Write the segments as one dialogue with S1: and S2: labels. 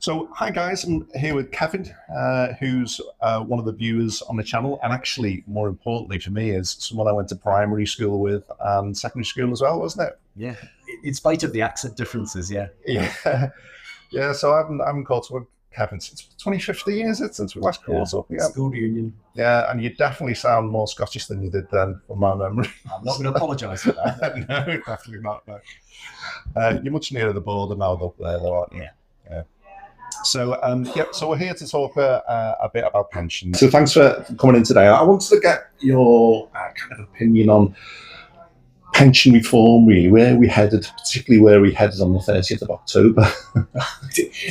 S1: So, hi guys, I'm here with Kevin, who's one of the viewers on the channel, and actually, more importantly for me, is someone I went to primary school with and secondary school as well, wasn't it?
S2: Yeah, in spite of the accent differences, yeah.
S1: Yeah, yeah. So I haven't caught up with Kevin since 2015, is it? Since we last
S2: Yeah,
S1: caught up, yeah.
S2: school reunion.
S1: Yeah, and you definitely sound more Scottish than you did then, from my memory.
S2: I'm not going to apologise for that.
S1: No, definitely not. No. You're much nearer the border now, up there, though, aren't you? Yeah. So, so we're here to talk a bit about pensions. So thanks for coming in today. I wanted to get your kind of opinion on pension reform, really, where we headed, particularly where we headed on the 30th of October.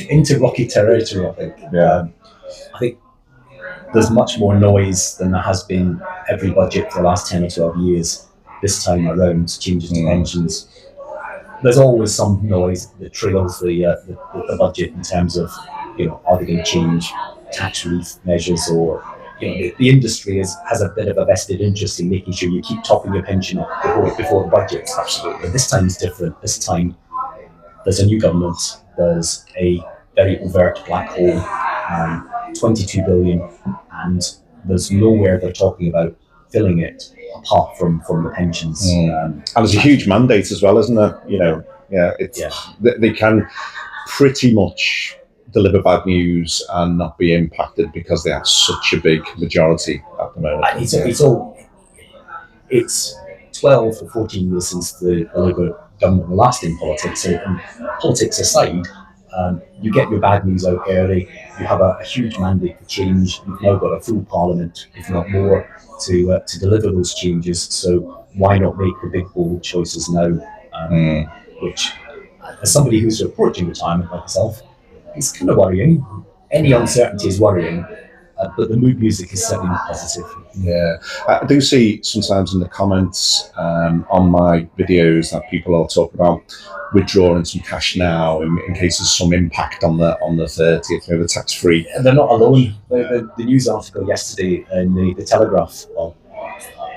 S2: Into rocky territory, I think.
S1: Yeah.
S2: I think there's much more noise than there has been every budget for the last 10 or 12 years this time around, changes to pensions. There's always some noise that trails the budget in terms of, are they going to change tax relief measures, or, the industry has a bit of a vested interest in making sure you keep topping your pension up before the budget.
S1: Absolutely.
S2: But this time is different. This time there's a new government, there's a very overt black hole, 22 billion, and there's nowhere they're talking about filling it apart from the pensions.
S1: And there's a huge mandate as well, isn't there? They can pretty much deliver bad news and not be impacted because they have such a big majority at the moment.
S2: It's 12 or 14 years since the Labour government were last in politics. And politics aside, you get your bad news out early. You have a huge mandate for change. You've now got a full parliament, if not more, to deliver those changes. So why not make the big bold choices now? Which, as somebody who's approaching retirement like myself, it's kind of worrying. Any uncertainty is worrying, but the mood music is certainly not positive.
S1: Yeah, I do see sometimes in the comments on my videos that people are talking about withdrawing some cash now in case there's some impact on the 30th, the tax-free.
S2: And they're not alone. The news article yesterday in the Telegraph of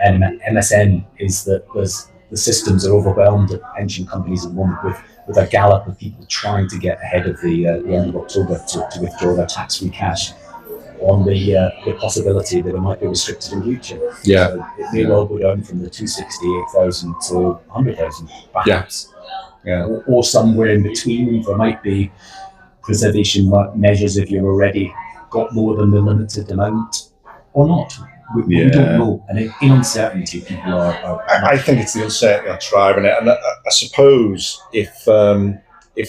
S2: MSN is that the systems are overwhelmed at pension companies at the moment with a gallop of people trying to get ahead of the end of October to withdraw their tax-free cash on the possibility that it might be restricted in future.
S1: Yeah.
S2: So it may well go down from the 268,000 to 100,000, perhaps.
S1: Yeah.
S2: Or somewhere in between. There might be preservation measures if you've already got more than the limited amount, or not. We don't know, and in uncertainty, people are
S1: I think it's the uncertainty that's driving it, and I suppose if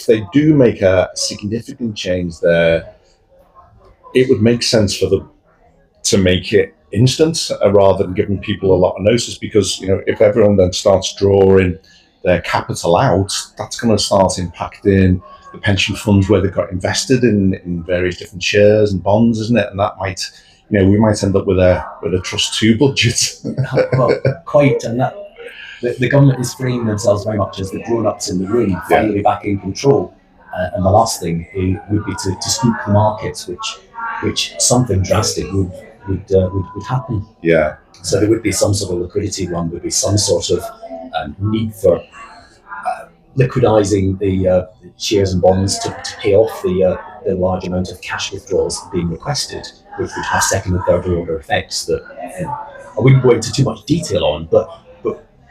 S1: they do make a significant change there, it would make sense for them to make it instant rather than giving people a lot of notice, because if everyone then starts drawing their capital out, that's going to start impacting the pension funds where they've got invested in various different shares and bonds, isn't it? And that might, we might end up with a Trust 2 budget.
S2: Well, quite, and that the government is framing themselves very much as the grown-ups in the room, finally back in control. And the last thing would be to spook the markets, which something drastic would happen.
S1: Yeah.
S2: So there would be some sort of liquidity run, would be some sort of need for liquidizing the shares and bonds to pay off the large amount of cash withdrawals being requested, which would have second and third order effects that I wouldn't go into too much detail on, but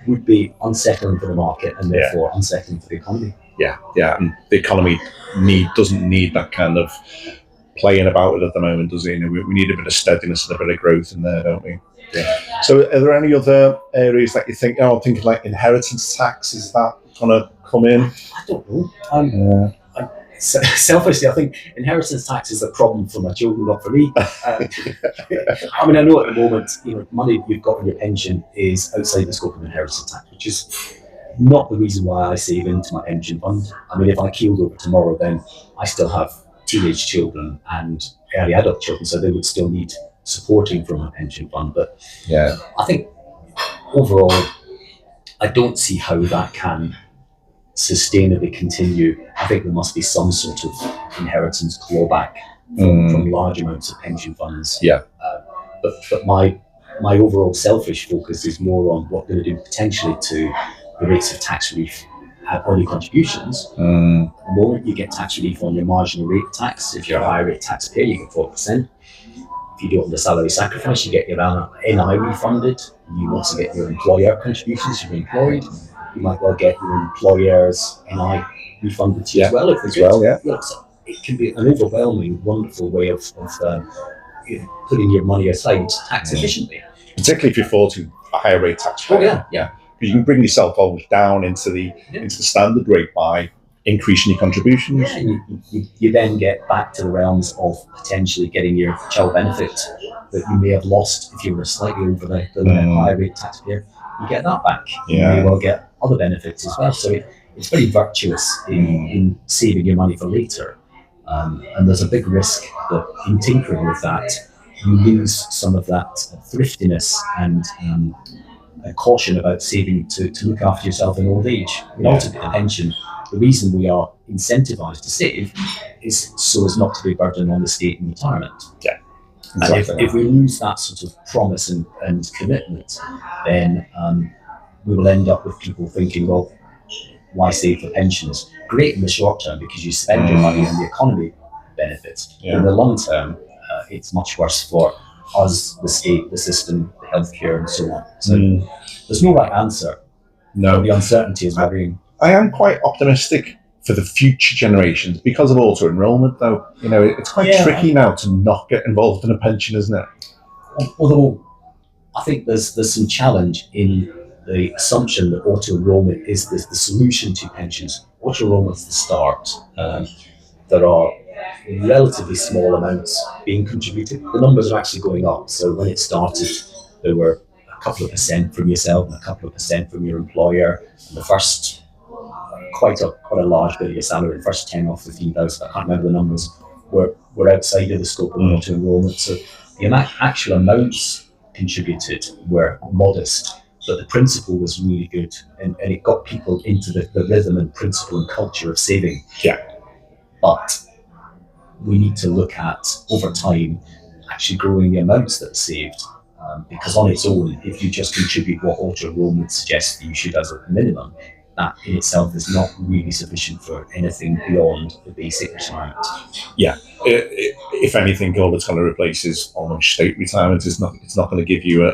S2: would be unsettling for the market and therefore unsettling for the economy.
S1: Yeah, and the economy doesn't need that kind of playing about it at the moment, does it? We need a bit of steadiness and a bit of growth in there, don't we? Yeah. So are there any other areas that you think, thinking like inheritance tax, is that going to come in?
S2: I don't know. Selfishly, I think inheritance tax is a problem for my children, not for me. I know at the moment, money you've got in your pension is outside the scope of inheritance tax, which is not the reason why I save into my pension fund. If I keeled over tomorrow, then I still have teenage children and early adult children, so they would still need supporting from a pension fund. But I think overall, I don't see how that can sustainably continue. I think there must be some sort of inheritance clawback from large amounts of pension funds.
S1: Yeah.
S2: But my overall selfish focus is more on what they're going to do potentially to the rates of tax relief have early contributions, the moment you get tax relief on your marginal rate of tax. If you're a high rate taxpayer, you get 4%. If you do it on the salary sacrifice, you get your NI refunded. You also get your employer contributions. You're employed, you might well get your employer's NI refunded to you as well. So it can be an overwhelming, wonderful way of putting your money aside tax efficiently.
S1: Particularly if you're 40 a higher rate taxpayer. Because you can bring yourself almost down into the standard rate by increasing your contributions.
S2: You then get back to the realms of potentially getting your child benefit that you may have lost if you were slightly over the higher rate taxpayer. You get that back. You may well get other benefits as well. So it's very virtuous in saving your money for later. And there's a big risk that in tinkering with that, you lose some of that thriftiness and caution about saving to look after yourself in old age. Ultimately, the pension, the reason we are incentivized to save is so as not to be a burden on the state in retirement.
S1: Exactly.
S2: And if we lose that sort of promise and commitment, then we will end up with people thinking, well, why save for pensions? Great in the short term because you spend your money and the economy benefits. In the long term, it's much worse for us, the state, the system, the healthcare, and so on. So there's no right answer.
S1: No.
S2: The uncertainty is worrying.
S1: I am quite optimistic for the future generations because of auto enrolment, though. It's quite tricky now to not get involved in a pension, isn't it?
S2: Although I think there's some challenge in the assumption that auto enrolment is the solution to pensions. Auto enrolment's the start. There are relatively small amounts being contributed. The numbers are actually going up. So when it started, there were a couple of percent from yourself and a couple of percent from your employer. And the first, quite a large bit of your salary, the first 10 or 15,000, I can't remember the numbers, were outside of the scope of auto enrolment. So the actual amounts contributed were modest, but the principle was really good, and it got people into the rhythm and principle and culture of saving. But we need to look at, over time, actually growing the amounts that are saved. Because on its own, if you just contribute what auto enrolment suggests that you should as a minimum, that in itself is not really sufficient for anything beyond the basic retirement.
S1: If anything, all it's going to replace is almost state retirement. It's not going to give you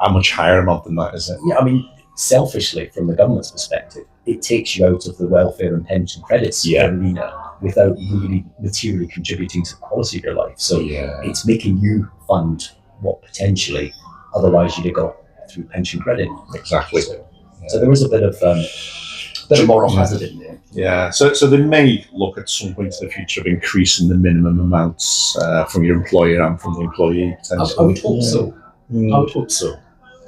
S1: a much higher amount than that, is it?
S2: I mean, selfishly, from the government's perspective, it takes you out of the welfare and pension credits arena without really materially contributing to the quality of your life. So it's making you fund what potentially otherwise you'd have got through pension credit.
S1: Exactly.
S2: So there is a bit of moral hazard in there.
S1: So they may look at some point in the future of increasing the minimum amounts from your employer and from the employee.
S2: I would hope so. I would hope so.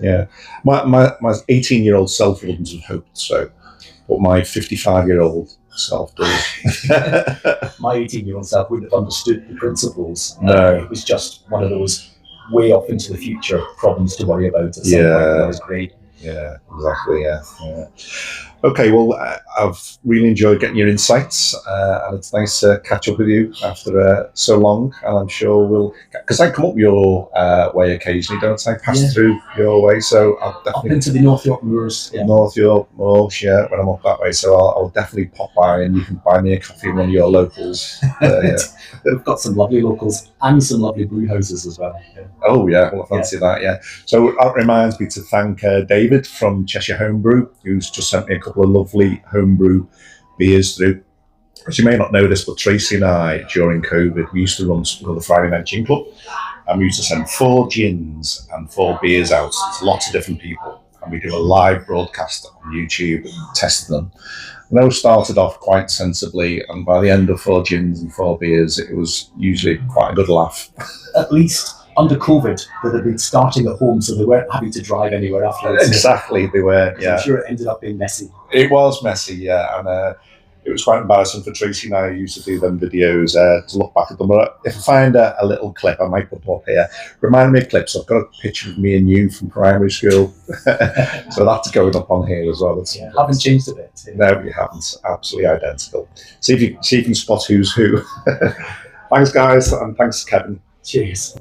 S1: Yeah. My 18-year-old self wouldn't have hoped so, but my 55-year-old self does.
S2: My 18-year-old self wouldn't have understood the principles.
S1: No.
S2: It was just one of those way off into the future problems to worry about at some point when I was great.
S1: Yeah, exactly. Yeah. Okay, well, I've really enjoyed getting your insights, and it's nice to catch up with you after so long. And I'm sure because I come up your way occasionally, don't I? Pass through your way, so I'll definitely
S2: up into the North York Moors.
S1: North York Moors, when I'm up that way. So I'll definitely pop by, and you can buy me a coffee in one of your locals.
S2: We've got some lovely locals and some lovely brew houses as well.
S1: Oh yeah, well I fancy that. So that reminds me to thank David from Cheshire Homebrew, who's just sent me a couple of lovely homebrew beers through. As you may not know this, but Tracy and I, during COVID, we used to run something called the Friday Night Gin Club, and we used to send 4 gins and 4 beers out to lots of different people, and we do a live broadcast on YouTube and test them. And those started off quite sensibly, and by the end of 4 gins and 4 beers, it was usually quite a good laugh.
S2: At least under COVID, that had been starting at home, so they weren't having to drive anywhere afterwards.
S1: Exactly, they were.
S2: I'm sure it ended up being messy.
S1: It was messy, and it was quite embarrassing for Tracy and I, who used to do them videos, to look back at them. But if I find a little clip, I might put them up here. Remind me of clips. I've got a picture of me and you from primary school, so that's going up on here as well.
S2: Haven't changed a bit.
S1: No, you haven't. Absolutely identical. See if you can spot who's who. Thanks, guys, and thanks, Kevin.
S2: Cheers.